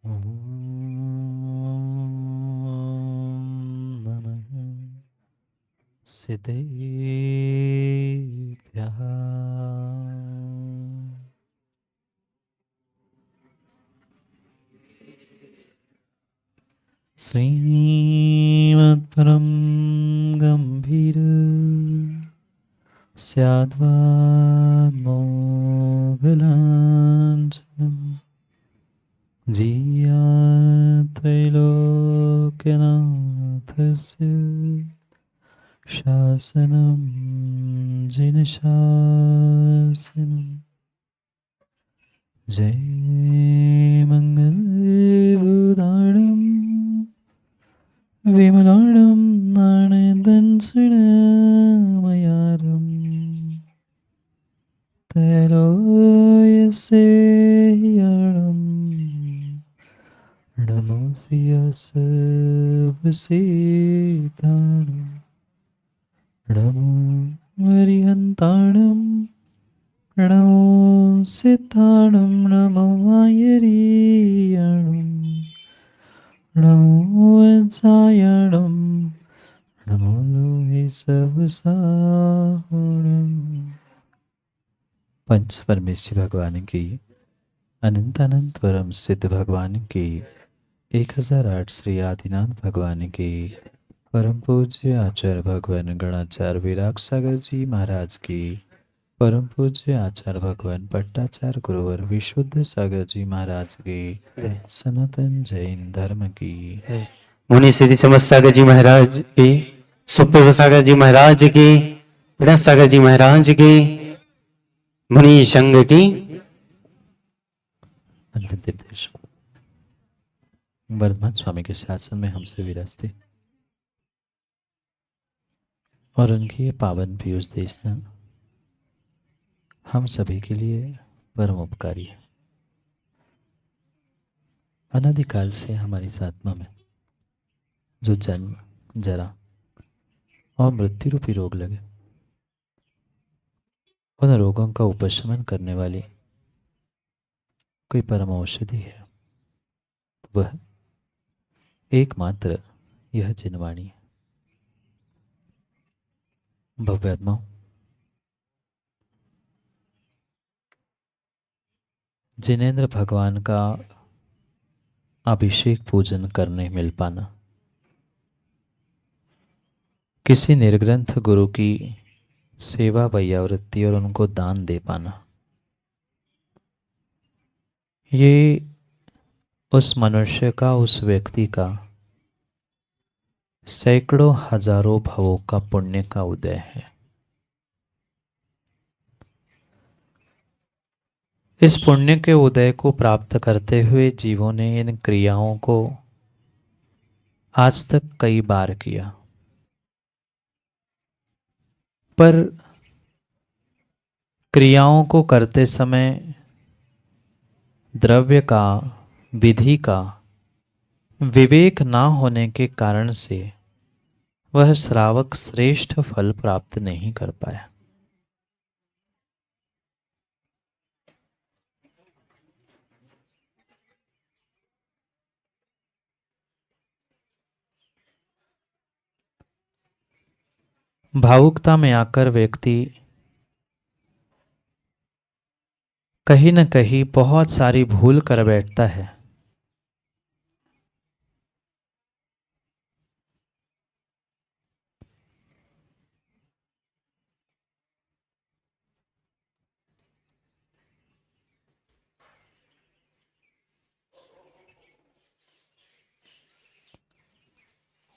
ॐ नमः सिद्धेभ्यः। श्रीमत्परं गम्भीर स्याद्वाद्मोघलाञ्छनम् जीयात्रैलोक्यनाथस्य शासनं जिनशासनम्। जय मङ्गलबुदाणं विमलाणं नाणदंसुणमयारं तैलोयसेयाणं नमोऽस्य सर्वसेताणं नमो हरिहन्ताणं नमो सिद्धाणं नमो आयरीयाणं नमो वत्सायाणं नमो लोहे सवसाहुणम्। पंच परमेश्वर भगवान की अनंत अनंत परम सिद्ध भगवान की 1008 श्री आदिनाथ भगवान की परम पूज्य आचार्य भगवान गणाचार्य विराग सागर जी महाराज की परम पूज्य आचार्य भगवान पट्टाचार्य गुरुवर विशुद्ध सागर जी महाराज की सनातन जैन धर्म की मुनि श्री समस्त सागर जी महाराज की, सुप्रभ सागर जी महाराज की, विनाश सागर जी महाराज की, मुनि संघ की अंतिम निर्देश वर्धमान स्वामी के शासन में हमसे विराजते और उनकी ये पावन पीयूष देशना हम सभी के लिए परम उपकारी है। अनादिकाल से हमारी इस आत्मा में जो जन्म जरा और मृत्यु रूपी रोग लगे, उन रोगों का उपशमन करने वाली कोई परम औषधि है, वह एकमात्र यह जिनवाणी है। भव्यात्माओं, जिनेंद्र भगवान का अभिषेक पूजन करने मिल पाना, किसी निर्ग्रंथ गुरु की सेवा वैयावृत्ति और उनको दान दे पाना, ये उस मनुष्य का, उस व्यक्ति का सैकड़ों हजारों भवों का पुण्य का उदय है। इस पुण्य के उदय को प्राप्त करते हुए जीवों ने इन क्रियाओं को आज तक कई बार किया, पर क्रियाओं को करते समय द्रव्य का, विधि का विवेक ना होने के कारण से वह श्रावक श्रेष्ठ फल प्राप्त नहीं कर पाया। भावुकता में आकर व्यक्ति कहीं न कहीं बहुत सारी भूल कर बैठता है।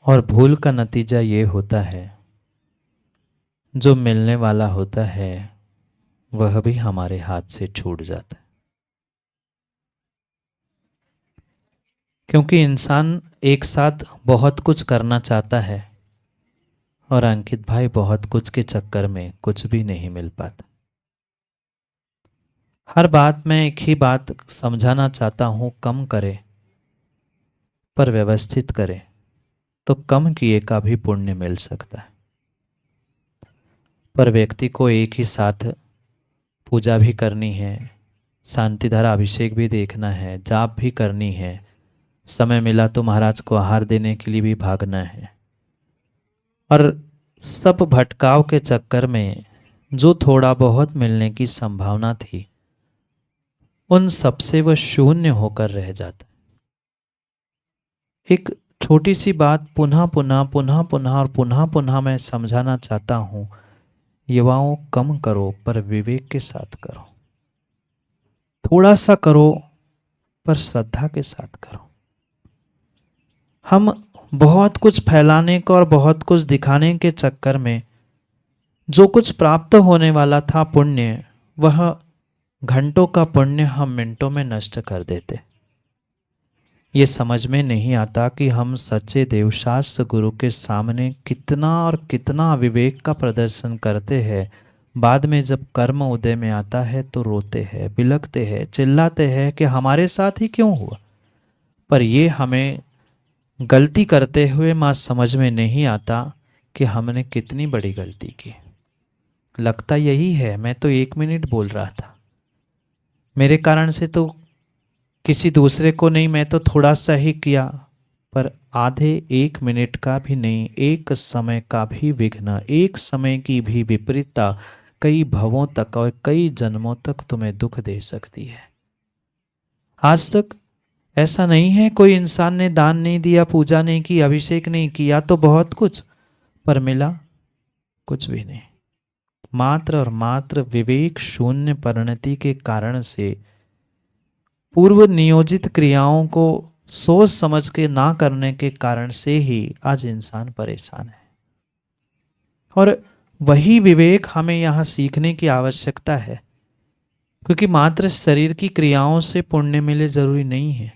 और भूल का नतीजा ये होता है, जो मिलने वाला होता है वह भी हमारे हाथ से छूट जाता है। क्योंकि इंसान एक साथ बहुत कुछ करना चाहता है और अंकित भाई बहुत कुछ के चक्कर में कुछ भी नहीं मिल पाता। हर बात में एक ही बात समझाना चाहता हूं, कम करे पर व्यवस्थित करे तो कम किए का भी पुण्य मिल सकता है। पर व्यक्ति को एक ही साथ पूजा भी करनी है, शांतिधारा अभिषेक भी देखना है, जाप भी करनी है, समय मिला तो महाराज को आहार देने के लिए भी भागना है। और सब भटकाव के चक्कर में जो थोड़ा बहुत मिलने की संभावना थी, उन सब से वह शून्य होकर रह जाता है। एक छोटी सी बात पुनः पुनः पुनः पुनः और पुनः पुनः मैं समझाना चाहता हूँ, युवाओं, कम करो पर विवेक के साथ करो। थोड़ा सा करो पर श्रद्धा के साथ करो। हम बहुत कुछ फैलाने का और बहुत कुछ दिखाने के चक्कर में जो कुछ प्राप्त होने वाला था पुण्य, वह घंटों का पुण्य हम मिनटों में नष्ट कर देते। ये समझ में नहीं आता कि हम सच्चे देवशास्त्र गुरु के सामने कितना और कितना विवेक का प्रदर्शन करते हैं। बाद में जब कर्म उदय में आता है तो रोते हैं, बिलखते हैं, चिल्लाते हैं कि हमारे साथ ही क्यों हुआ। पर ये हमें गलती करते हुए माँ समझ में नहीं आता कि हमने कितनी बड़ी गलती की। लगता यही है, मैं तो 1 मिनट बोल रहा था, मेरे कारण से तो किसी दूसरे को नहीं, मैं तो थोड़ा सा ही किया। पर आधे 1 मिनट का भी नहीं, एक समय का भी विघ्न, एक समय की भी विपरीतता कई भवों तक और कई जन्मों तक तुम्हें दुख दे सकती है। आज तक ऐसा नहीं है कोई इंसान ने दान नहीं दिया, पूजा नहीं की, अभिषेक नहीं किया तो बहुत कुछ, पर मिला कुछ भी नहीं। मात्र और मात्र विवेक शून्य परिणति के कारण से, पूर्व नियोजित क्रियाओं को सोच समझ के ना करने के कारण से ही आज इंसान परेशान है। और वही विवेक हमें यहाँ सीखने की आवश्यकता है, क्योंकि मात्र शरीर की क्रियाओं से पुण्य मिले जरूरी नहीं है।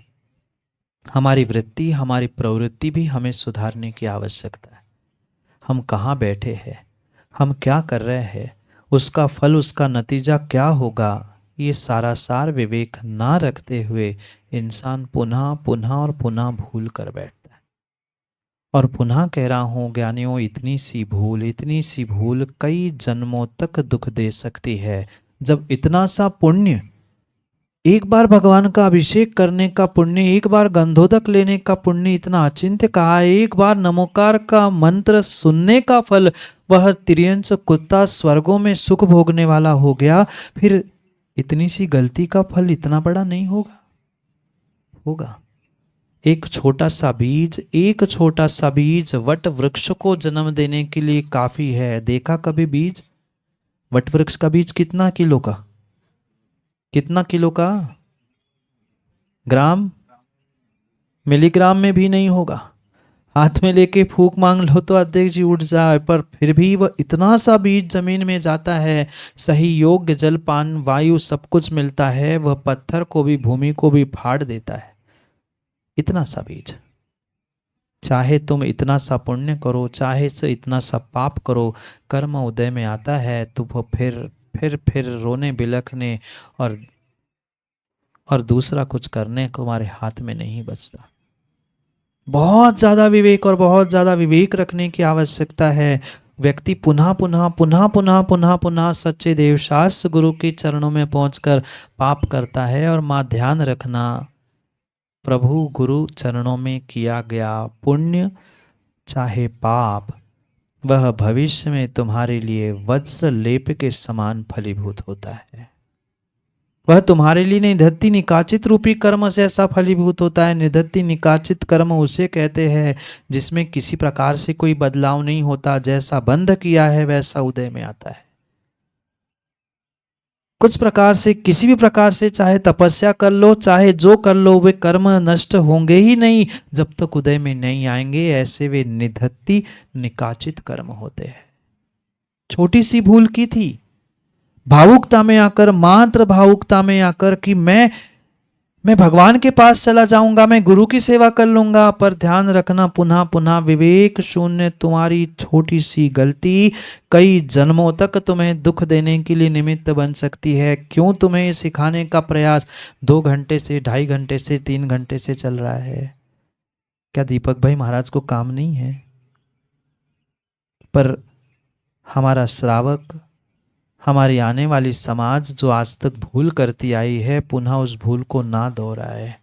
हमारी वृत्ति, हमारी प्रवृत्ति भी हमें सुधारने की आवश्यकता है। हम कहाँ बैठे हैं, हम क्या कर रहे हैं, उसका फल, उसका नतीजा क्या होगा, ये सारा सार विवेक ना रखते हुए इंसान पुनः पुनः और पुनः भूल कर बैठता है। और पुनः कह रहा हूँ ज्ञानियों, इतनी सी भूल कई जन्मों तक दुख दे सकती है। जब इतना सा पुण्य, एक बार भगवान का अभिषेक करने का पुण्य, एक बार गंधोदक लेने का पुण्य इतना अचिंत्य कहा, एक बार नमोकार का मंत्र सुनने का फल, वह तिर्यंच कुत्ता स्वर्गों में सुख भोगने वाला हो गया, फिर इतनी सी गलती का फल इतना बड़ा नहीं होगा? होगा। एक छोटा सा बीज वट वृक्ष को जन्म देने के लिए काफी है। देखा कभी बीज? वट वृक्ष का बीज कितना किलो का? कितना किलो का? ग्राम, मिलीग्राम में भी नहीं होगा। हाथ में लेके फूंक मांग लो तो अध्यक्ष जी उठ जाए, पर फिर भी वह इतना सा बीज जमीन में जाता है, सही योग्य जल पान वायु सब कुछ मिलता है, वह पत्थर को भी, भूमि को भी फाड़ देता है। इतना सा बीज, चाहे तुम इतना सा पुण्य करो, चाहे से इतना सा पाप करो, कर्म उदय में आता है तो वह फिर रोने बिलखने और दूसरा कुछ करने को हमारे हाथ में नहीं बचता। बहुत ज्यादा विवेक और बहुत ज्यादा विवेक रखने की आवश्यकता है। व्यक्ति पुनः पुनः पुनः पुनः पुनः पुनः सच्चे देवशास्त्र गुरु के चरणों में पहुंचकर पाप करता है। और मां ध्यान रखना, प्रभु गुरु चरणों में किया गया पुण्य चाहे पाप, वह भविष्य में तुम्हारे लिए वज्र लेप के समान फलीभूत होता है। वह तुम्हारे लिए निधत्ति निकाचित रूपी कर्म से ऐसा फलीभूत होता है। निधत्ति निकाचित कर्म उसे कहते हैं जिसमें किसी प्रकार से कोई बदलाव नहीं होता, जैसा बंध किया है वैसा उदय में आता है। कुछ प्रकार से, किसी भी प्रकार से, चाहे तपस्या कर लो, चाहे जो कर लो, वे कर्म नष्ट होंगे ही नहीं जब तक उदय में नहीं आएंगे। ऐसे वे निधत्ति निकाचित कर्म होते हैं। छोटी सी भूल की थी, भावुकता में आकर, मात्र भावुकता में आकर कि मैं भगवान के पास चला जाऊंगा, मैं गुरु की सेवा कर लूंगा। पर ध्यान रखना, पुनः पुनः विवेक शून्य तुम्हारी छोटी सी गलती कई जन्मों तक तुम्हें दुख देने के लिए निमित्त बन सकती है। क्यों तुम्हें सिखाने का प्रयास 2 घंटे से, 2.5 घंटे से, 3 घंटे से चल रहा है? क्या दीपक भाई महाराज को काम नहीं है? पर हमारा श्रावक, हमारी आने वाली समाज जो आज तक भूल करती आई है, पुनः उस भूल को ना दोहराए।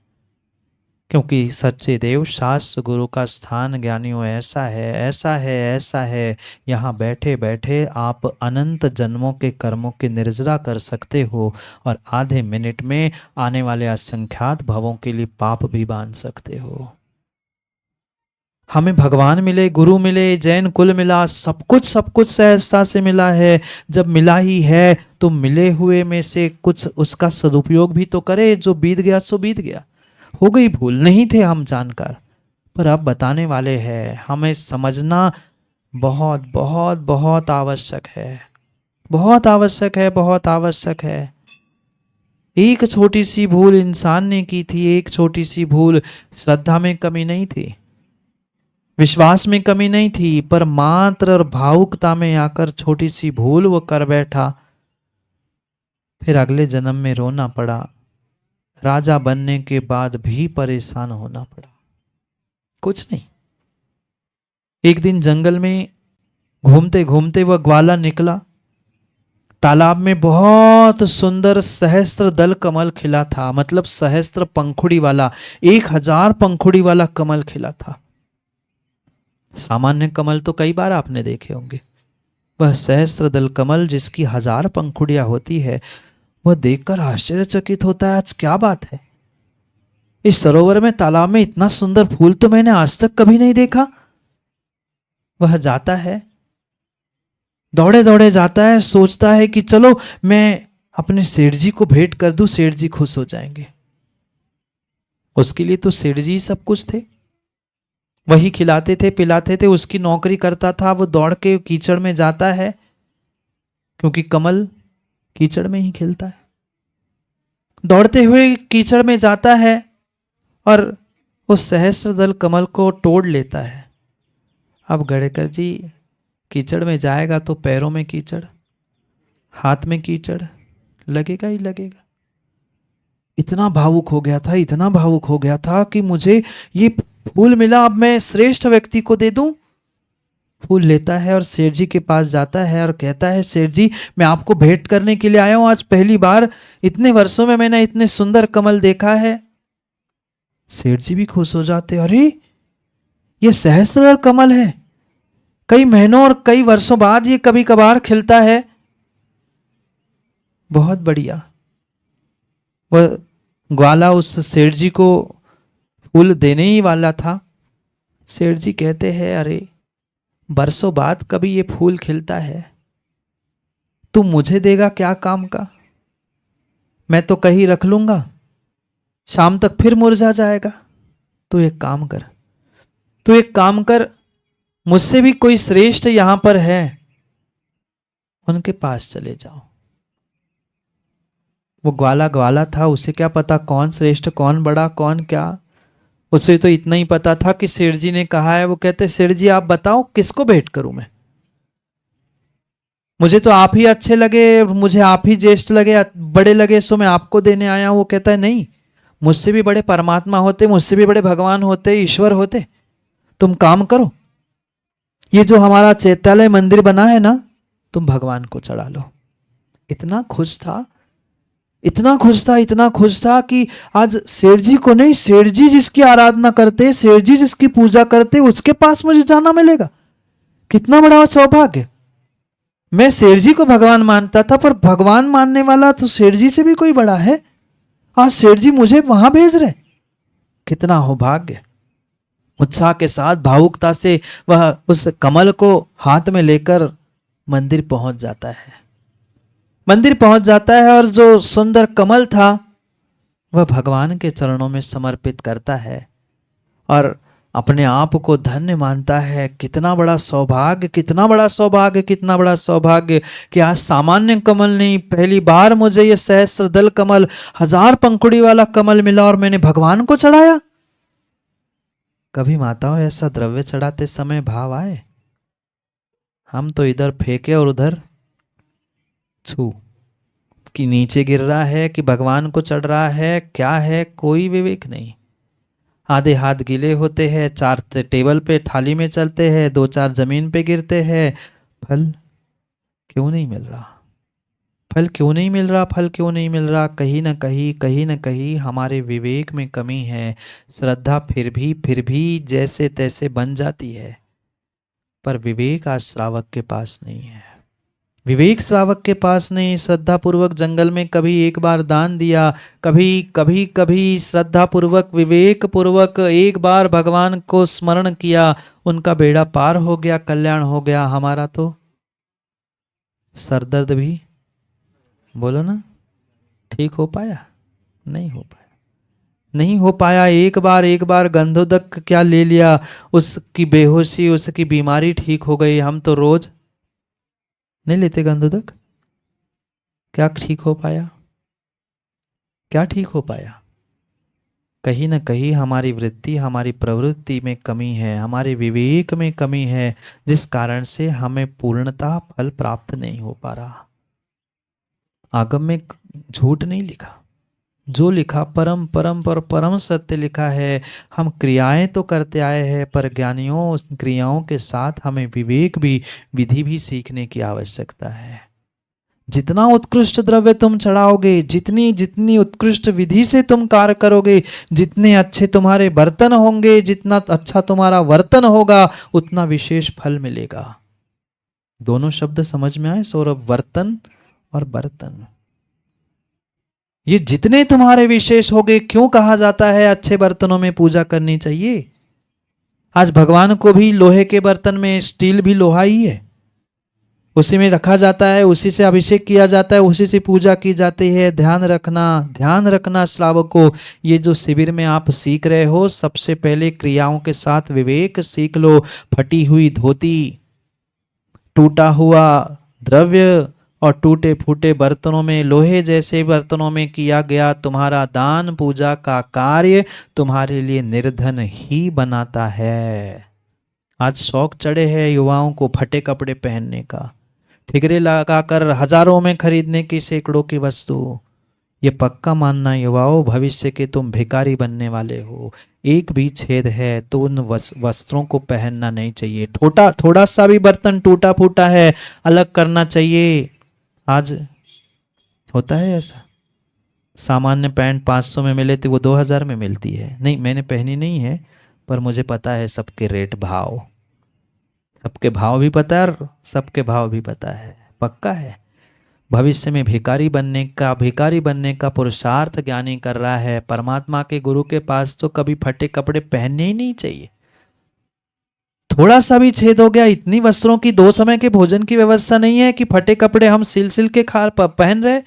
क्योंकि सच्चे देव शास्त्र गुरु का स्थान ज्ञानियों ऐसा है, ऐसा है, ऐसा है। यहाँ बैठे बैठे आप अनंत जन्मों के कर्मों की निर्जरा कर सकते हो और आधे मिनट में आने वाले असंख्यात भवों के लिए पाप भी बांध सकते हो। हमें भगवान मिले, गुरु मिले, जैन कुल मिला, सब कुछ सहजता से मिला है। जब मिला ही है तो मिले हुए में से कुछ उसका सदुपयोग भी तो करे। जो बीत गया सो बीत गया, हो गई भूल, नहीं थे हम जानकर, पर अब बताने वाले हैं। हमें समझना बहुत बहुत बहुत आवश्यक है, बहुत आवश्यक है, बहुत आवश्यक है। एक छोटी सी भूल इंसान ने की थी, एक छोटी सी भूल। श्रद्धा में कमी नहीं थी, विश्वास में कमी नहीं थी, पर मात्र और भावुकता में आकर छोटी सी भूल वो कर बैठा। फिर अगले जन्म में रोना पड़ा, राजा बनने के बाद भी परेशान होना पड़ा। कुछ नहीं। एक दिन जंगल में घूमते घूमते वह ग्वाला निकला। तालाब में बहुत सुंदर सहस्त्र दल कमल खिला था, मतलब सहस्त्र पंखुड़ी वाला, 1000 पंखुड़ी वाला कमल खिला था। सामान्य कमल तो कई बार आपने देखे होंगे, वह सहस्त्र दल कमल जिसकी 1000 पंखुड़ियां होती है, वह देखकर आश्चर्यचकित होता है। आज क्या बात है, इस सरोवर में, तालाब में इतना सुंदर फूल तो मैंने आज तक कभी नहीं देखा। वह जाता है, दौड़े दौड़े जाता है, सोचता है कि चलो मैं अपने सेठ जी को भेंट कर दूं, सेठ जी खुश हो जाएंगे। उसके लिए तो सेठ जी सब कुछ थे, वही खिलाते थे, पिलाते थे, उसकी नौकरी करता था। वो दौड़ के कीचड़ में जाता है, क्योंकि कमल कीचड़ में ही खिलता है। दौड़ते हुए कीचड़ में जाता है और उस सहस्त्र दल कमल को तोड़ लेता है। अब गणेकर जी कीचड़ में जाएगा तो पैरों में कीचड़, हाथ में कीचड़, लगेगा ही लगेगा। इतना भावुक हो गया था, इतना भावुक हो गया था कि मुझे ये फूल मिला, अब मैं श्रेष्ठ व्यक्ति को दे दूं। फूल लेता है और सेठ जी के पास जाता है और कहता है, सेठ जी मैं आपको भेंट करने के लिए आया हूं, आज पहली बार इतने वर्षों में मैंने इतने सुंदर कमल देखा है। सेठ जी भी खुश हो जाते, अरे ये सहस्त्र कमल है, कई महीनों और कई वर्षों बाद ये कभी कभार खिलता है, बहुत बढ़िया। वह ग्वाला उस सेठ जी को फूल देने ही वाला था। सेठ जी कहते हैं, अरे बरसों बाद कभी ये फूल खिलता है, तू मुझे देगा क्या काम का, मैं तो कहीं रख लूंगा, शाम तक फिर मुरझा जाएगा। तो एक काम कर, तो एक काम कर, मुझसे भी कोई श्रेष्ठ यहां पर है, उनके पास चले जाओ। वो ग्वाला ग्वाला था, उसे क्या पता कौन श्रेष्ठ, कौन बड़ा, कौन क्या। उसे तो इतना ही पता था कि सेठ जी ने कहा है। वो कहते, सेठ जी आप बताओ किसको भेंट करूं मैं, मुझे तो आप ही अच्छे लगे, मुझे आप ही ज्येष्ठ लगे, बड़े लगे, सो मैं आपको देने आया हूं। वो कहता है, नहीं, मुझसे भी बड़े परमात्मा होते, मुझसे भी बड़े भगवान होते, ईश्वर होते। तुम काम करो, ये जो हमारा चैत्यालय मंदिर बना है ना, तुम भगवान को चढ़ा लो। इतना खुश था, इतना खुश था, इतना खुश था कि आज सेठ जी को नहीं, सेठ जी जिसकी आराधना करते, सेठ जी जिसकी पूजा करते, उसके पास मुझे जाना मिलेगा। कितना बड़ा सौभाग्य। मैं सेठ जी को भगवान मानता था, पर भगवान मानने वाला तो सेठ जी से भी कोई बड़ा है। आज सेठ जी मुझे वहां भेज रहे, कितना हो भाग्य। उत्साह के साथ, भावुकता से वह उस कमल को हाथ में लेकर मंदिर पहुंच जाता है। मंदिर पहुंच जाता है और जो सुंदर कमल था वह भगवान के चरणों में समर्पित करता है और अपने आप को धन्य मानता है। कितना बड़ा सौभाग्य, कितना बड़ा सौभाग्य, कितना बड़ा सौभाग्य कि आज सामान्य कमल नहीं, पहली बार मुझे ये सहस्त्र दल कमल, 1000 पंखुड़ी वाला कमल मिला और मैंने भगवान को चढ़ाया। कभी माताओं ऐसा द्रव्य चढ़ाते समय भाव आए? हम तो इधर फेंके और उधर छू, कि नीचे गिर रहा है कि भगवान को चढ़ रहा है, क्या है, कोई विवेक नहीं। आधे हाथ गीले होते हैं, 4 टेबल पे थाली में चलते हैं, 2-4 जमीन पे गिरते हैं। फल क्यों नहीं मिल रहा? फल क्यों नहीं मिल रहा, फल क्यों नहीं मिल रहा? कहीं ना कहीं हमारे विवेक में कमी है। श्रद्धा फिर भी जैसे तैसे बन जाती है, पर विवेक आज श्रावक के पास नहीं है। विवेक श्रावक के पास नहीं। श्रद्धा पूर्वक जंगल में कभी एक बार दान दिया, कभी श्रद्धा पूर्वक विवेक पूर्वक एक बार भगवान को स्मरण किया, उनका बेड़ा पार हो गया, कल्याण हो गया। हमारा तो सरदर्द भी, बोलो ना, ठीक हो पाया? नहीं हो पाया, नहीं हो पाया। एक बार गंधोदक क्या ले लिया, उसकी बेहोशी, उसकी बीमारी ठीक हो गई। हम तो रोज नहीं लेते गंधोदक, क्या ठीक हो पाया? क्या ठीक हो पाया? कहीं ना कहीं हमारी वृत्ति, हमारी प्रवृत्ति में कमी है, हमारे विवेक में कमी है, जिस कारण से हमें पूर्णतः फल प्राप्त नहीं हो पा रहा। आगम में झूठ नहीं लिखा, जो लिखा परम परम पर परम सत्य लिखा है। हम क्रियाएं तो करते आए हैं, पर ज्ञानियों उस क्रियाओं के साथ हमें विवेक भी, विधि भी सीखने की आवश्यकता है। जितना उत्कृष्ट द्रव्य तुम चढ़ाओगे, जितनी जितनी उत्कृष्ट विधि से तुम कार्य करोगे, जितने अच्छे तुम्हारे बर्तन होंगे, जितना अच्छा तुम्हारा वर्तन होगा, उतना विशेष फल मिलेगा। दोनों शब्द समझ में आए सौरभ? वर्तन और बर्तन, ये जितने तुम्हारे विशेष होंगे। क्यों कहा जाता है अच्छे बर्तनों में पूजा करनी चाहिए? आज भगवान को भी लोहे के बर्तन में, स्टील भी लोहा ही है, उसी में रखा जाता है, उसी से अभिषेक किया जाता है, उसी से पूजा की जाती है। ध्यान रखना श्रावकों, ये जो शिविर में आप सीख रहे हो, सबसे पहले क्रियाओं के साथ विवेक सीख लो। फटी हुई धोती, टूटा हुआ द्रव्य और टूटे फूटे बर्तनों में, लोहे जैसे बर्तनों में किया गया तुम्हारा दान पूजा का कार्य तुम्हारे लिए निर्धन ही बनाता है। आज शौक चढ़े हैं युवाओं को फटे कपड़े पहनने का, ठिकरे लगाकर हजारों में खरीदने की, सैकड़ों की वस्तु। ये पक्का मानना युवाओं, भविष्य के तुम भिखारी बनने वाले हो। एक भी छेद है तो उन वस्त्रों को पहनना नहीं चाहिए। थोड़ा सा भी बर्तन टूटा फूटा है, अलग करना चाहिए। आज होता है ऐसा, सामान्य पैंट 500 में मिले तो वो 2000 में मिलती है। नहीं, मैंने पहनी नहीं है, पर मुझे पता है सबके रेट भाव, सबके भाव भी पता है और सबके भाव भी पता है, पक्का है। भविष्य में भिखारी बनने का पुरुषार्थ ज्ञानी कर रहा है। परमात्मा के गुरु के पास तो कभी फटे कपड़े पहनने ही नहीं चाहिए। थोड़ा सा भी छेद हो गया, इतनी वस्त्रों की 2 समय के भोजन की व्यवस्था नहीं है कि फटे कपड़े हम सिल के पहन रहे।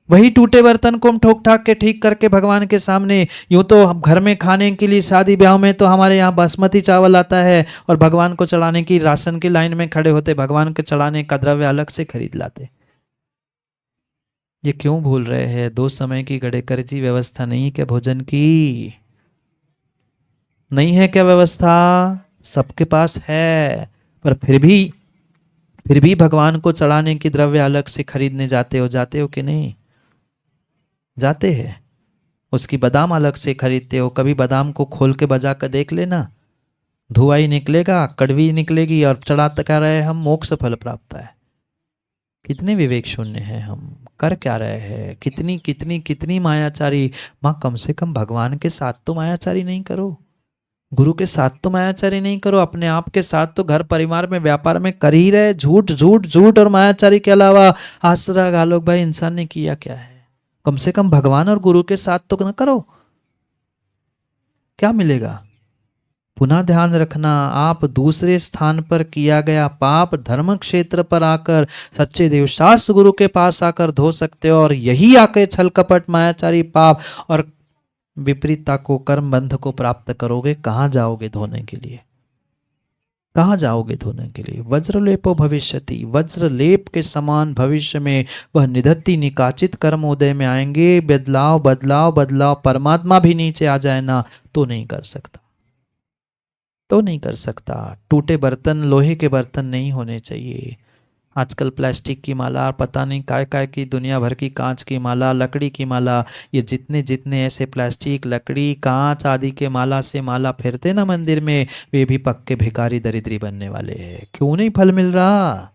वही टूटे बर्तन को हम ठोक ठाक के ठीक करके भगवान के सामने, यूं तो घर में खाने के लिए शादी ब्याह में तो हमारे यहाँ बासमती चावल आता है और भगवान को चढ़ाने की राशन की लाइन में खड़े होते, भगवान के चढ़ाने का द्रव्य अलग से खरीद लाते। ये क्यों भूल रहे हैं? 2 समय की गड़ेकरजी व्यवस्था नहीं क्या भोजन की? नहीं है क्या व्यवस्था? सबके पास है, पर फिर भी भगवान को चढ़ाने की द्रव्य अलग से खरीदने जाते हो कि नहीं? जाते हैं। उसकी बादाम अलग से खरीदते हो। कभी बादाम को खोल के बजा कर देख लेना, धुआं ही निकलेगा, कड़वी निकलेगी, और चढ़ाते क्या रहे हम? मोक्ष फल प्राप्त है। कितने विवेक शून्य हैं हम, कर क्या रहे हैं? कितनी कितनी कितनी मायाचारी। माँ, कम से कम भगवान के साथ तो मायाचारी नहीं करो, गुरु के साथ तो मायाचारी नहीं करो, अपने आप के साथ तो घर परिवार में व्यापार में कर ही रहे झूठ झूठ झूठ और मायाचारी के अलावा। आसरा गालोक भाई, इंसान ने किया क्या है? कम से कम भगवान और गुरु के साथ तो न करो, क्या मिलेगा? पुनः ध्यान रखना, आप दूसरे स्थान पर किया गया पाप धर्म क्षेत्र पर आकर सच्चे देवशास्त्र गुरु के पास आकर धो सकते हो, और यही आके छल कपट मायाचारी पाप और विपरीतता को, कर्म बंध को प्राप्त करोगे। कहाँ जाओगे धोने के लिए? कहाँ जाओगे धोने के लिए? वज्रलेपो भविष्यति, वज्रलेप के समान भविष्य में वह निधत्ति निकाचित कर्म उदय में आएंगे। बदलाव बदलाव बदलाव, परमात्मा भी नीचे आ जाए ना तो नहीं कर सकता, तो नहीं कर सकता। टूटे बर्तन, लोहे के बर्तन नहीं होने चाहिए। आजकल प्लास्टिक की माला, पता नहीं काय की, दुनिया भर की कांच की माला, लकड़ी की माला, ये जितने जितने ऐसे प्लास्टिक, लकड़ी, कांच आदि के माला से माला फेरते ना मंदिर में, वे भी पक्के भिखारी दरिद्री बनने वाले हैं। क्यों नहीं फल मिल रहा?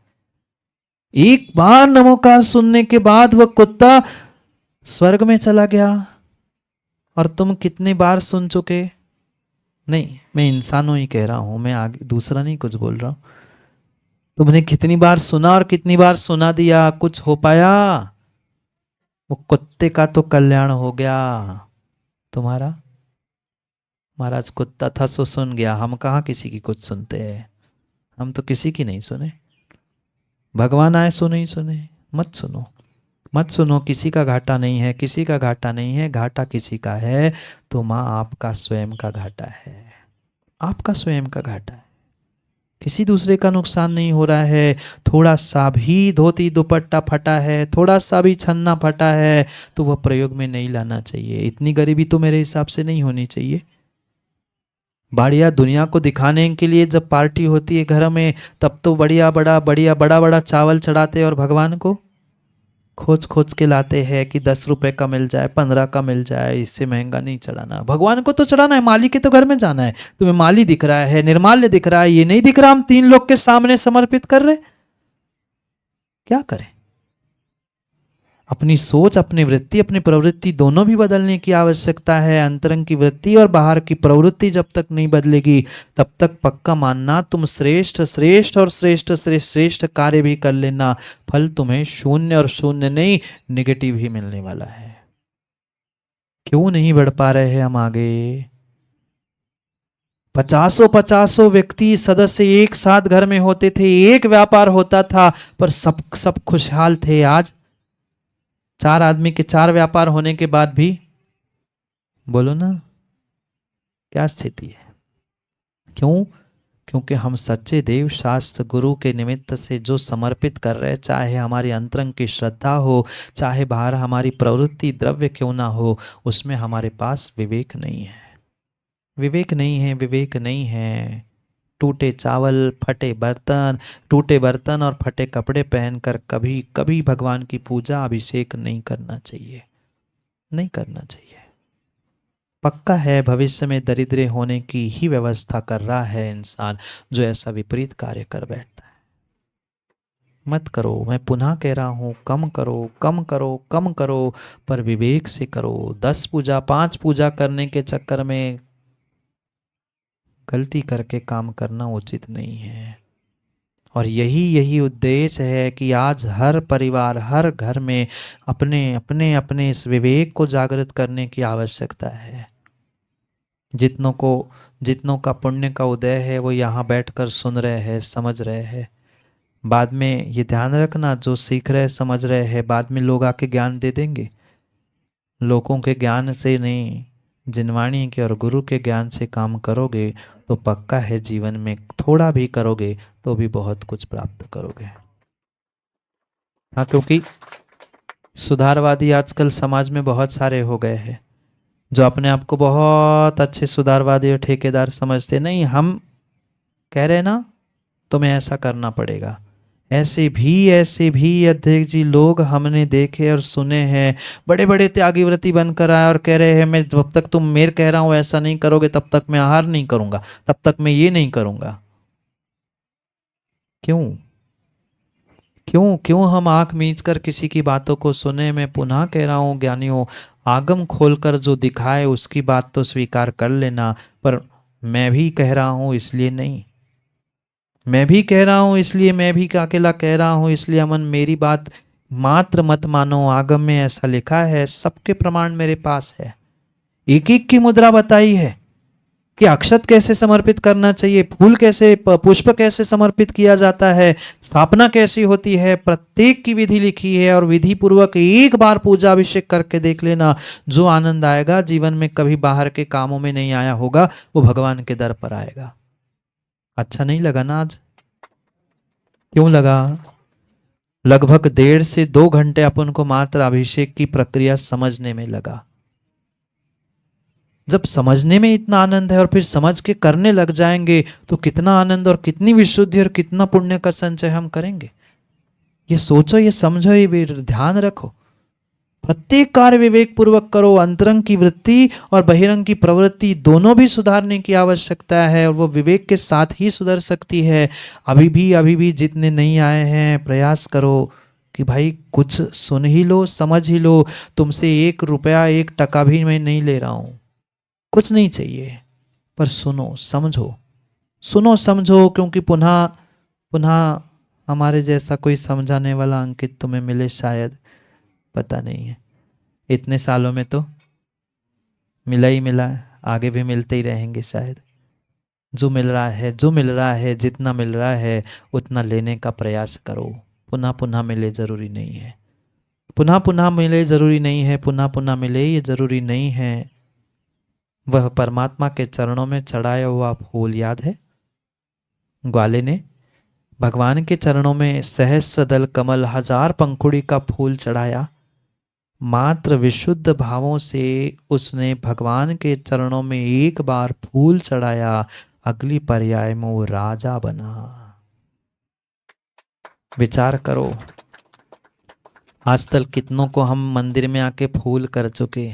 एक बार नमोकार सुनने के बाद वह कुत्ता स्वर्ग में चला गया। और तुम कितनी बार सुन चुके? नहीं, मैं इंसानों ही कह रहा हूं, मैं आगे दूसरा नहीं कुछ बोल रहा हूं। तुमने कितनी बार सुना और कितनी बार सुना दिया, कुछ हो पाया? वो कुत्ते का तो कल्याण हो गया, तुम्हारा? महाराज कुत्ता था सो सुन गया, हम कहाँ किसी की कुछ सुनते हैं, हम तो किसी की नहीं सुने। भगवान आए सो नहीं सुने, मत सुनो मत सुनो, किसी का घाटा नहीं है, किसी का घाटा नहीं है। घाटा किसी का है तो माँ आपका स्वयं का घाटा है, आपका स्वयं का घाटा है, किसी दूसरे का नुकसान नहीं हो रहा है। थोड़ा सा भी धोती दुपट्टा फटा है, थोड़ा सा भी छन्ना फटा है तो वह प्रयोग में नहीं लाना चाहिए। इतनी गरीबी तो मेरे हिसाब से नहीं होनी चाहिए। बढ़िया दुनिया को दिखाने के लिए जब पार्टी होती है घर में, तब तो बढ़िया बड़ा चावल चढ़ाते और भगवान को खोज खोज के लाते हैं कि 10 रुपए का मिल जाए, 15 का मिल जाए, इससे महंगा नहीं चढ़ाना। भगवान को तो चढ़ाना है, माली के तो घर में जाना है। तुम्हें माली दिख रहा है, निर्माल्य दिख रहा है, ये नहीं दिख रहा हम 3 लोग के सामने समर्पित कर रहे, क्या करें? अपनी सोच, अपनी वृत्ति, अपनी प्रवृत्ति दोनों भी बदलने की आवश्यकता है। अंतरंग की वृत्ति और बाहर की प्रवृत्ति जब तक नहीं बदलेगी तब तक पक्का मानना तुम श्रेष्ठ श्रेष्ठ और श्रेष्ठ से श्रेष्ठ कार्य भी कर लेना, फल तुम्हें शून्य और शून्य नहीं निगेटिव ही मिलने वाला है। क्यों नहीं बढ़ पा रहे हैं हम आगे? 50 व्यक्ति सदस्य एक साथ घर में होते थे, एक व्यापार होता था पर सब खुशहाल थे। आज 4 आदमी के 4 व्यापार होने के बाद भी, बोलो ना, क्या स्थिति है? क्यों? क्योंकि हम सच्चे देव शास्त्र गुरु के निमित्त से जो समर्पित कर रहे, चाहे हमारी अंतरंग की श्रद्धा हो, चाहे बाहर हमारी प्रवृत्ति द्रव्य क्यों ना हो, उसमें हमारे पास विवेक नहीं है, विवेक नहीं है, विवेक नहीं है। टूटे चावल, फटे बर्तन और फटे कपड़े पहनकर कभी कभी भगवान की पूजा अभिषेक नहीं करना चाहिए, नहीं करना चाहिए। पक्का है भविष्य में दरिद्र होने की ही व्यवस्था कर रहा है इंसान जो ऐसा विपरीत कार्य कर बैठता है। मत करो, मैं पुनः कह रहा हूं, कम करो कम करो कम करो, पर विवेक से करो। 10 पूजा 5 पूजा करने के चक्कर में गलती करके काम करना उचित नहीं है। और यही उद्देश्य है कि आज हर परिवार, हर घर में अपने इस विवेक को जागृत करने की आवश्यकता है। जितनों का पुण्य का उदय है वो यहाँ बैठकर सुन रहे हैं, समझ रहे हैं। बाद में ये ध्यान रखना, जो सीख रहे समझ रहे हैं, बाद में लोग आके ज्ञान दे देंगे। लोगों के ज्ञान से नहीं, जिनवाणी के और गुरु के ज्ञान से काम करोगे तो पक्का है जीवन में थोड़ा भी करोगे तो भी बहुत कुछ प्राप्त करोगे। हाँ, क्योंकि सुधारवादी आजकल समाज में बहुत सारे हो गए हैं जो अपने आप को बहुत अच्छे सुधारवादी और ठेकेदार समझते। नहीं, हम कह रहे ना तुम्हें ऐसा करना पड़ेगा। ऐसे भी अध्यक्ष जी लोग हमने देखे और सुने हैं, बड़े बड़े त्यागी व्रती बनकर आए और कह रहे हैं मैं जब तक तुम मेरे कह रहा हूं ऐसा नहीं करोगे तब तक मैं आहार नहीं करूंगा, तब तक मैं ये नहीं करूंगा। क्यों क्यों क्यों हम आंख मीच कर किसी की बातों को सुने? मैं पुनः कह रहा हूं ज्ञानियों, आगम खोलकर जो दिखाए उसकी बात तो स्वीकार कर लेना, पर मैं भी कह रहा हूं इसलिए नहीं, मैं भी कह रहा हूं इसलिए, मैं भी अकेला कह रहा हूं इसलिए अमन मेरी बात मात्र मत मानो। आगम में ऐसा लिखा है, सबके प्रमाण मेरे पास है, एक एक की मुद्रा बताई है कि अक्षत कैसे समर्पित करना चाहिए, फूल कैसे, पुष्प कैसे समर्पित किया जाता है, स्थापना कैसी होती है, प्रत्येक की विधि लिखी है। और विधि पूर्वक एक बार पूजा अभिषेक करके देख लेना, जो आनंद आएगा जीवन में कभी बाहर के कामों में नहीं आया होगा, वो भगवान के दर पर आएगा। अच्छा नहीं लगा ना आज? क्यों लगा? लगभग 1.5 से 2 घंटे अपन को मात्र अभिषेक की प्रक्रिया समझने में लगा। जब समझने में इतना आनंद है और फिर समझ के करने लग जाएंगे तो कितना आनंद और कितनी विशुद्धि और कितना पुण्य का संचय हम करेंगे। ये सोचो, ये समझो, ये ध्यान रखो। प्रत्येक कार्य विवेक पूर्वक करो। अंतरंग की वृत्ति और बहिरंग की प्रवृत्ति दोनों भी सुधारने की आवश्यकता है और वो विवेक के साथ ही सुधर सकती है। अभी भी जितने नहीं आए हैं प्रयास करो कि भाई कुछ सुन ही लो, समझ ही लो। तुमसे 1 रुपया 1 टका भी मैं नहीं ले रहा हूं, कुछ नहीं चाहिए, पर सुनो समझो, सुनो समझो, क्योंकि पुनः पुनः हमारे जैसा कोई समझाने वाला अंकित तुम्हें मिले शायद, पता नहीं है। इतने सालों में तो मिला ही मिला है, आगे भी मिलते ही रहेंगे शायद। जो मिल रहा है, जो मिल रहा है, जितना मिल रहा है उतना लेने का प्रयास करो। पुनः पुनः मिले जरूरी नहीं है, पुनः पुनः मिले जरूरी नहीं है, पुनः पुनः मिले ये जरूरी नहीं है। वह परमात्मा के चरणों में चढ़ाया हुआ फूल याद है, ग्वाले ने भगवान के चरणों में सहस्र दल कमल 1000 पंखुड़ी का फूल चढ़ाया। मात्र विशुद्ध भावों से उसने भगवान के चरणों में एक बार फूल चढ़ाया, अगली पर्याय में वो राजा बना। विचार करो, आज तक कितनों को हम मंदिर में आके फूल कर चुके,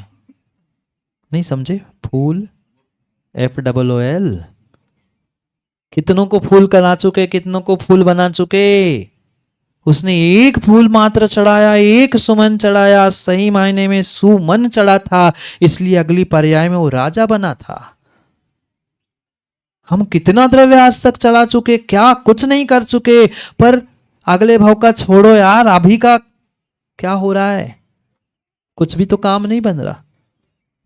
नहीं समझे? फूल FOOL, कितनों को फूल करा चुके, कितनों को फूल बना चुके। उसने एक फूल मात्र चढ़ाया, एक सुमन चढ़ाया, सही मायने में सुमन चढ़ा था, इसलिए अगली पर्याय में वो राजा बना था। हम कितना द्रव्य आज तक चढ़ा चुके, क्या कुछ नहीं कर चुके, पर अगले भाव का छोड़ो यार, अभी का क्या हो रहा है? कुछ भी तो काम नहीं बन रहा,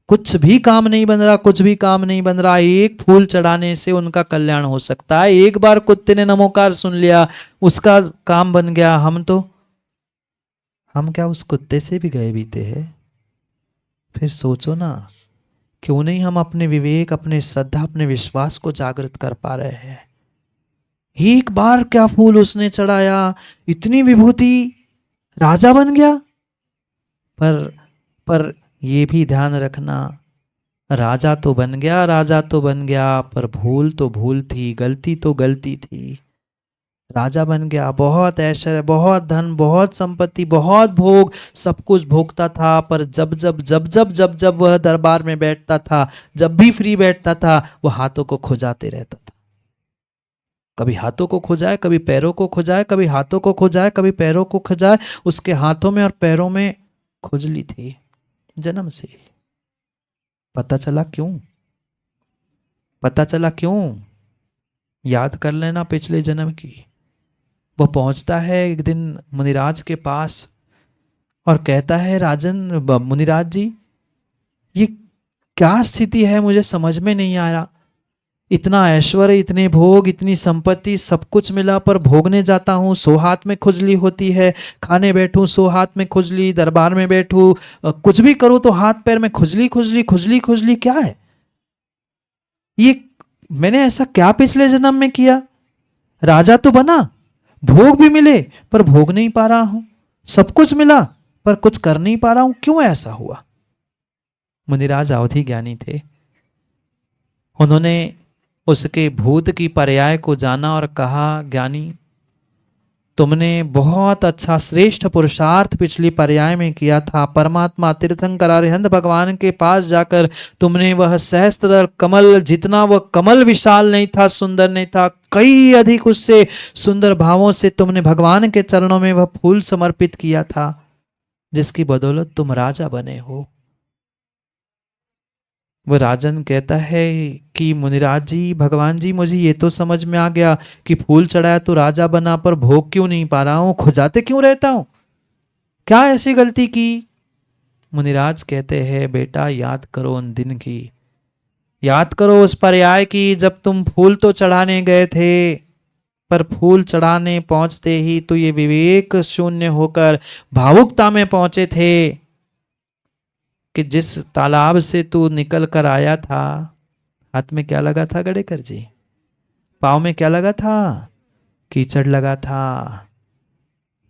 कुछ भी काम नहीं बन रहा, कुछ भी काम नहीं बन रहा। एक फूल चढ़ाने से उनका कल्याण हो सकता है। एक बार कुत्ते ने नमोकार सुन लिया, उसका काम बन गया। हम क्या उस कुत्ते से भी गए बीते हैं? फिर सोचो ना, क्यों नहीं हम अपने विवेक, अपने श्रद्धा, अपने विश्वास को जागृत कर पा रहे हैं? एक बार क्या फूल उसने चढ़ाया, इतनी विभूति, राजा बन गया। पर ये भी ध्यान रखना, राजा तो बन गया, राजा तो बन गया, पर भूल तो भूल थी, गलती तो गलती थी। राजा बन गया, बहुत ऐश्वर्य, बहुत धन, बहुत संपत्ति, बहुत भोग, सब कुछ भोगता था, पर जब वह दरबार में बैठता था, जब भी फ्री बैठता था, वह हाथों को खुजाते रहता था। कभी हाथों को खुजाए, कभी पैरों को खुजाए, कभी हाथों को खुजाए, कभी पैरों को खुजाए। उसके हाथों में और पैरों में खुजली थी जन्म से। पता चला क्यों? पता चला क्यों? याद कर लेना पिछले जन्म की। वो पहुंचता है एक दिन मुनिराज के पास और कहता है, राजन मुनिराज जी, ये क्या स्थिति है, मुझे समझ में नहीं आया। इतना ऐश्वर्य, इतने भोग, इतनी संपत्ति, सब कुछ मिला, पर भोगने जाता हूँ 100 हाथ में खुजली होती है, खाने बैठूं 100 हाथ में खुजली, दरबार में बैठूं, कुछ भी करूं तो हाथ पैर में खुजली खुजली खुजली खुजली। क्या है ये? मैंने ऐसा क्या पिछले जन्म में किया? राजा तो बना, भोग भी मिले, पर भोग नहीं पा रहा हूं, सब कुछ मिला पर कुछ कर नहीं पा रहा हूं, क्यों ऐसा हुआ? मुनिराज अवधि ज्ञानी थे। उन्होंने उसके भूत की पर्याय को जाना और कहा, ज्ञानी, तुमने बहुत अच्छा श्रेष्ठ पुरुषार्थ पिछली पर्याय में किया था। परमात्मा तीर्थंकर अरिहंत भगवान के पास जाकर तुमने वह सहस्त्र कमल, जितना वह कमल विशाल नहीं था, सुंदर नहीं था, कई अधिक उससे सुंदर भावों से तुमने भगवान के चरणों में वह फूल समर्पित किया था, जिसकी बदौलत तुम राजा बने हो। वह राजन कहता है कि मुनिराज जी, भगवान जी, मुझे ये तो समझ में आ गया कि फूल चढ़ाया तो राजा बना, पर भोग क्यों नहीं पा रहा हूं, खुजाते क्यों रहता हूं, क्या ऐसी गलती की? मुनिराज कहते हैं, बेटा याद करो उन दिन की, याद करो उस पर्याय की, जब तुम फूल तो चढ़ाने गए थे, पर फूल चढ़ाने पहुंचते ही तो ये विवेक शून्य होकर भावुकता में पहुंचे थे कि जिस तालाब से तू निकल कर आया था, हाथ में क्या लगा था गडेकर जी? पाँव में क्या लगा था? कीचड़ लगा था।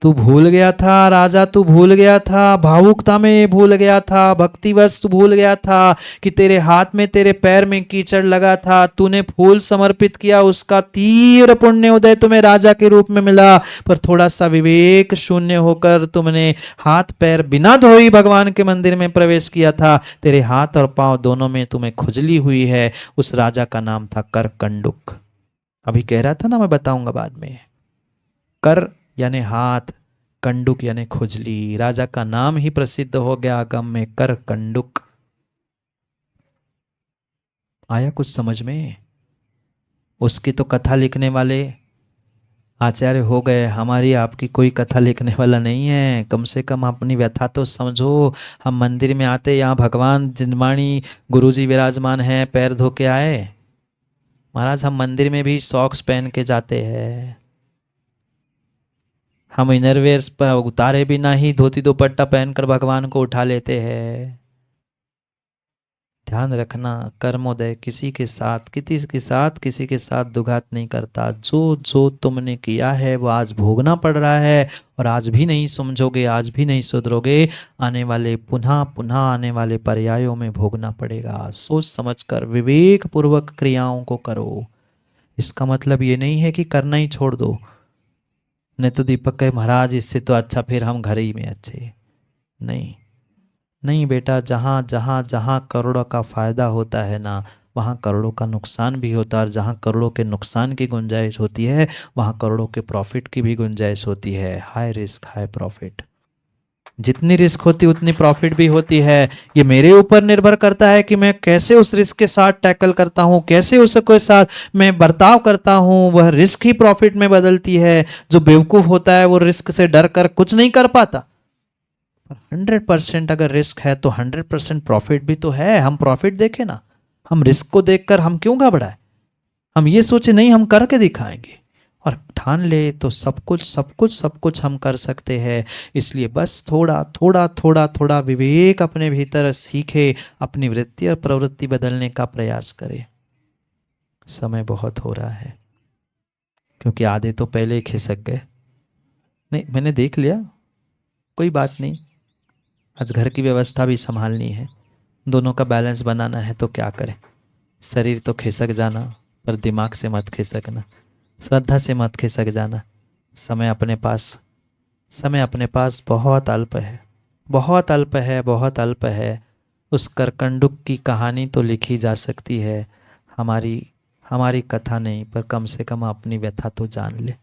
तू भूल गया था राजा, तू भूल गया था, भावुकता में भूल गया था, भक्तिवश तू भूल गया था कि तेरे हाथ में तेरे पैर में कीचड़ लगा था, तूने फूल समर्पित किया, उसका तीव्र पुण्य उदय तुम्हें राजा के रूप में मिला। पर थोड़ा सा विवेक शून्य होकर तुमने हाथ पैर बिना धोई भगवान के मंदिर में प्रवेश किया था। तेरे हाथ और पांव दोनों में तुम्हें खुजली हुई है। उस राजा का नाम था कर कंडुक। अभी कह रहा था ना, मैं बताऊंगा बाद में। कर यानी हाथ, कंडुक यानी खुजली। राजा का नाम ही प्रसिद्ध हो गया आगम में, कर कंडुक। आया कुछ समझ में? उसकी तो कथा लिखने वाले आचार्य हो गए, हमारी आपकी कोई कथा लिखने वाला नहीं है। कम से कम अपनी व्यथा तो समझो। हम मंदिर में आते, यहाँ भगवान जिनवाणी गुरुजी विराजमान है, पैर धो के आए। महाराज हम मंदिर में भी सॉक्स पहन के जाते हैं, हम इनरवेयर्स पर उतारे बिना ही धोती दुपट्टा पहनकर भगवान को उठा लेते हैं। ध्यान रखना, कर्मोदय किसी के साथ किसी के साथ दुघात नहीं करता। जो जो तुमने किया है वो आज भोगना पड़ रहा है, और आज भी नहीं समझोगे, आज भी नहीं सुधरोगे, आने वाले पुनः पुनः आने वाले पर्यायों में भोगना पड़ेगा। सोच समझकर विवेक पूर्वक क्रियाओं को करो। इसका मतलब ये नहीं है कि करना ही छोड़ दो। नहीं तो दीपक कहे महाराज इससे तो अच्छा फिर हम घर ही में अच्छे। नहीं नहीं बेटा, जहाँ जहाँ जहाँ करोड़ों का फायदा होता है ना, वहाँ करोड़ों का नुकसान भी होता है। और जहाँ करोड़ों के नुकसान की गुंजाइश होती है, वहाँ करोड़ों के प्रॉफिट की भी गुंजाइश होती है। High risk high profit. जितनी रिस्क होती उतनी प्रॉफिट भी होती है। ये मेरे ऊपर निर्भर करता है कि मैं कैसे उस रिस्क के साथ टैकल करता हूँ, कैसे उसके साथ मैं बर्ताव करता हूँ। वह रिस्क ही प्रॉफिट में बदलती है। जो बेवकूफ़ होता है वो रिस्क से डर कर कुछ नहीं कर पाता। 100% अगर रिस्क है तो 100% प्रॉफिट भी तो है। हम प्रॉफिट देखें ना, हम रिस्क को देखकर हम क्यों घबराए? हम ये सोचे नहीं हम करके दिखाएंगे, और ठान ले तो सब कुछ सब कुछ सब कुछ हम कर सकते हैं। इसलिए बस थोड़ा थोड़ा थोड़ा थोड़ा विवेक अपने भीतर सीखे, अपनी वृत्ति और प्रवृत्ति बदलने का प्रयास करे। समय बहुत हो रहा है, क्योंकि आधे तो पहले ही खिसक गए। नहीं, मैंने देख लिया, कोई बात नहीं। आज घर की व्यवस्था भी संभालनी है, दोनों का बैलेंस बनाना है, तो क्या करें। शरीर तो खिसक जाना, पर दिमाग से मत खिसकना, श्रद्धा से मत खिसक जाना। समय अपने पास बहुत अल्प है, बहुत अल्प है, बहुत अल्प है। उस करकंडुक की कहानी तो लिखी जा सकती है, हमारी कथा नहीं, पर कम से कम अपनी व्यथा तो जान ले।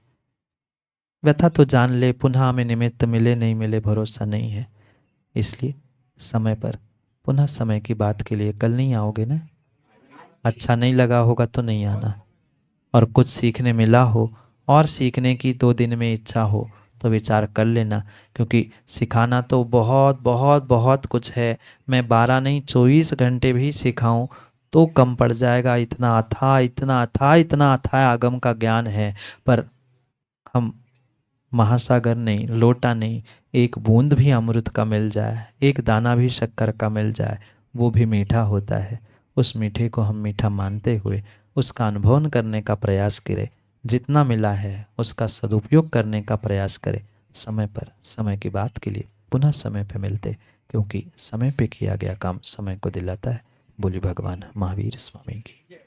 व्यथा तो जान ले, पुनः हमें निमित्त मिले नहीं मिले भरोसा नहीं है। इसलिए समय पर, पुनः समय की बात के लिए कल नहीं आओगे ना? अच्छा नहीं लगा होगा तो नहीं आना। और कुछ सीखने मिला हो और सीखने की 2 दिन में इच्छा हो तो विचार कर लेना, क्योंकि सिखाना तो बहुत बहुत बहुत कुछ है। मैं 12 नहीं 24 घंटे भी सिखाऊं तो कम पड़ जाएगा। इतना अथाह इतना अथाह इतना अथाह आगम का ज्ञान है। पर हम महासागर नहीं, लोटा नहीं, एक बूंद भी अमृत का मिल जाए, एक दाना भी शक्कर का मिल जाए, वो भी मीठा होता है। उस मीठे को हम मीठा मानते हुए उसका अनुभव करने का प्रयास करें। जितना मिला है उसका सदुपयोग करने का प्रयास करें। समय पर, समय की बात के लिए पुनः समय पे मिलते, क्योंकि समय पे किया गया काम समय को दिलाता है। बोली भगवान महावीर स्वामी की।